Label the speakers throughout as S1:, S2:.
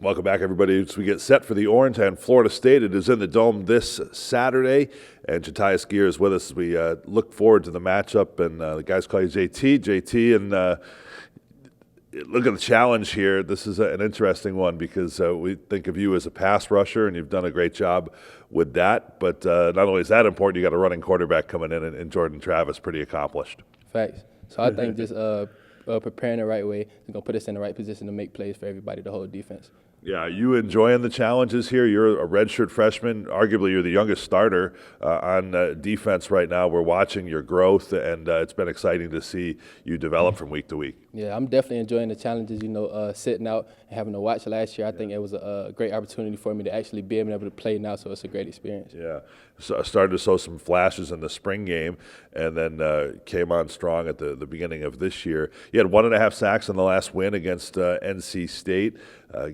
S1: Welcome back, everybody. As we get set for the Orange and Florida State, it is in the Dome this Saturday, and Jatius Geer is with us as we look forward to the matchup. And the guys call you JT. JT, and look at the challenge here. This is an interesting one because we think of you as a pass rusher, and you've done a great job with that. But not only is that important, you got a running quarterback coming in, and Jordan Travis, pretty accomplished.
S2: Facts. So I think just preparing the right way is going to put us in the right position to make plays for everybody, the whole defense.
S1: Yeah, you enjoying the challenges here? You're a redshirt freshman. Arguably, you're the youngest starter on defense right now. We're watching your growth, and it's been exciting to see you develop from week to week.
S2: Yeah, I'm definitely enjoying the challenges, sitting out and having to watch last year. I think it was a great opportunity for me to actually be able to play now, so it's a great experience.
S1: Yeah, so I started to show some flashes in the spring game and then came on strong at the beginning of this year. You had 1.5 sacks in the last win against NC State.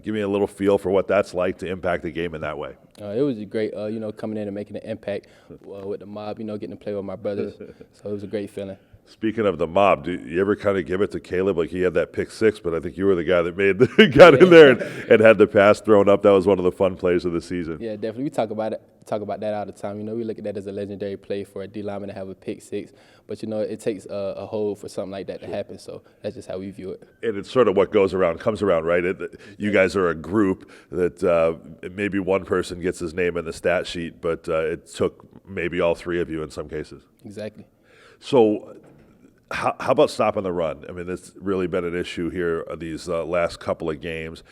S1: Give me a little feel for what that's like to impact the game in that way.
S2: It was great, coming in and making an impact with the mob, getting to play with my brothers. So it was a great feeling.
S1: Speaking of the mob, do you ever kind of give it to Caleb? Like, he had that pick six, but I think you were the guy that got in there and had the pass thrown up. That was one of the fun plays of the season.
S2: Yeah, definitely. We talk about that all the time. We look at that as a legendary play for a D lineman to have a pick six. But, it takes a hold for something like that to happen. So that's just how we view it.
S1: And it's sort of what goes around comes around, right? You guys are a group that maybe one person gets his name in the stat sheet, but it took maybe all three of you in some cases.
S2: Exactly.
S1: So how about stopping the run? I mean, it's really been an issue here these last couple of games.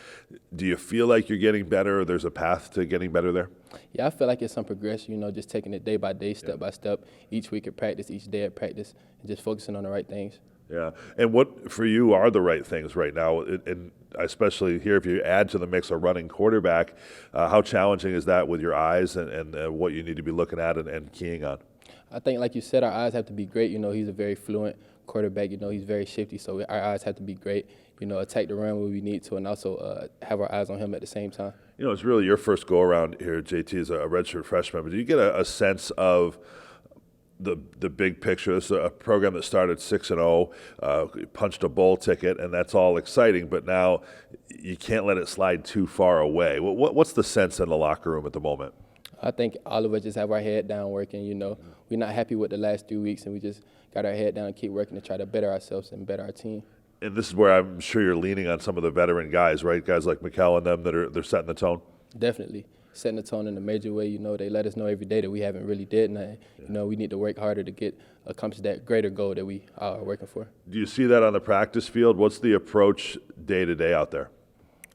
S1: Do you feel like you're getting better, or there's a path to getting better there?
S2: Yeah, I feel like it's some progression, just taking it day by day, step by step, each week at practice, each day at practice, and just focusing on the right things.
S1: Yeah, and what for you are the right things right now? And especially here, if you add to the mix a running quarterback, how challenging is that with your eyes and what you need to be looking at and keying on?
S2: I think, like you said, our eyes have to be great. He's a very fluent quarterback. He's very shifty, so our eyes have to be great. Attack the run when we need to, and also have our eyes on him at the same time.
S1: It's really your first go-around here, JT, as a redshirt freshman. But do you get a sense of the big picture? This is a program that started 6-0, punched a bowl ticket, and that's all exciting. But now you can't let it slide too far away. What's the sense in the locker room at the moment?
S2: I think all of us just have our head down working. We're not happy with the last 3 weeks, and we just got our head down and keep working to try to better ourselves and better our team.
S1: And this is where I'm sure you're leaning on some of the veteran guys, right? Guys like Mikel and them they're setting the tone.
S2: Definitely setting the tone in a major way. They let us know every day that we haven't really did nothing. We need to work harder to accomplish that greater goal that we are working for.
S1: Do you see that on the practice field? What's the approach day to day out there?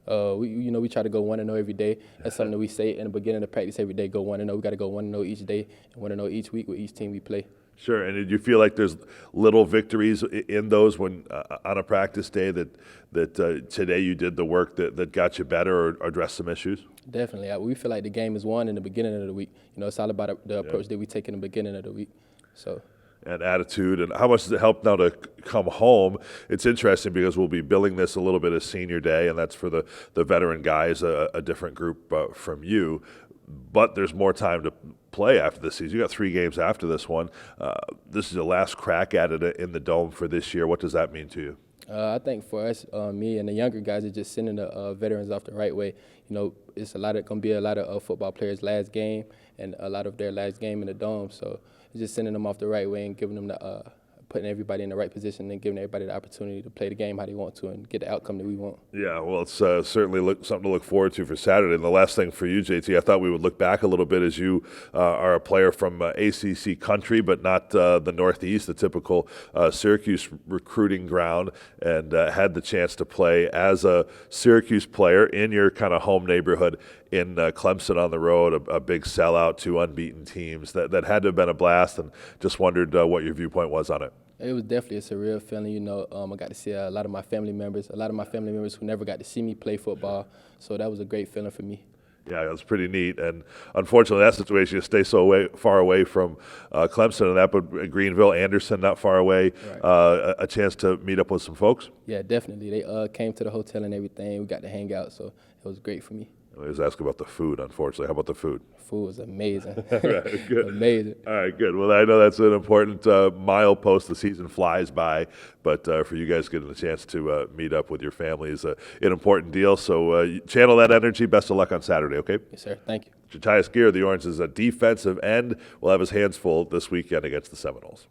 S2: We try to go 1-0 every day. That's something that we say in the beginning of practice every day. Go 1-0. We got to go 1-0 each day and 1-0 each week with each team we play.
S1: Sure. And did you feel like there's little victories in those when on a practice day that today you did the work that got you better or addressed some issues?
S2: Definitely. We feel like the game is won in the beginning of the week. It's all about the approach that we take in the beginning of the week. So.
S1: And attitude, and how much does it help now to come home? It's interesting because we'll be billing this a little bit as senior day, and that's for the veteran guys, a different group from you. But there's more time to play after this season. You got 3 games after this one. This is the last crack at it in the Dome for this year. What does that mean to you?
S2: I think for us, me and the younger guys, is just sending the veterans off the right way. It's going to be a lot of football players' last game and a lot of their last game in the Dome. So it's just sending them off the right way and giving them putting everybody in the right position and giving everybody the opportunity to play the game how they want to and get the outcome that we want.
S1: Yeah, well, it's certainly something to look forward to for Saturday. And the last thing for you, JT, I thought we would look back a little bit as you are a player from ACC country, but not the Northeast, the typical Syracuse recruiting ground, and had the chance to play as a Syracuse player in your kind of home neighborhood in Clemson on the road, a big sellout, 2 unbeaten teams. That had to have been a blast, and just wondered what your viewpoint was on it.
S2: It was definitely a surreal feeling. I got to see a lot of my family members who never got to see me play football. So that was a great feeling for me.
S1: Yeah, it was pretty neat. And unfortunately, that situation, you stay so far away from Clemson and that, but Greenville, Anderson, not far away, right. A chance to meet up with some folks?
S2: Yeah, definitely. They came to the hotel and everything. We got to hang out, so it was great for me.
S1: I always ask about the food, unfortunately. How about the food?
S2: Food was amazing.
S1: Right, good.
S2: Amazing.
S1: All right, good. Well, I know that's an important milepost. The season flies by, but for you guys getting a chance to meet up with your family is an important deal. So channel that energy. Best of luck on Saturday, okay?
S2: Yes, sir. Thank you.
S1: Jatius Gear, the Orange, is a defensive end. Will have his hands full this weekend against the Seminoles.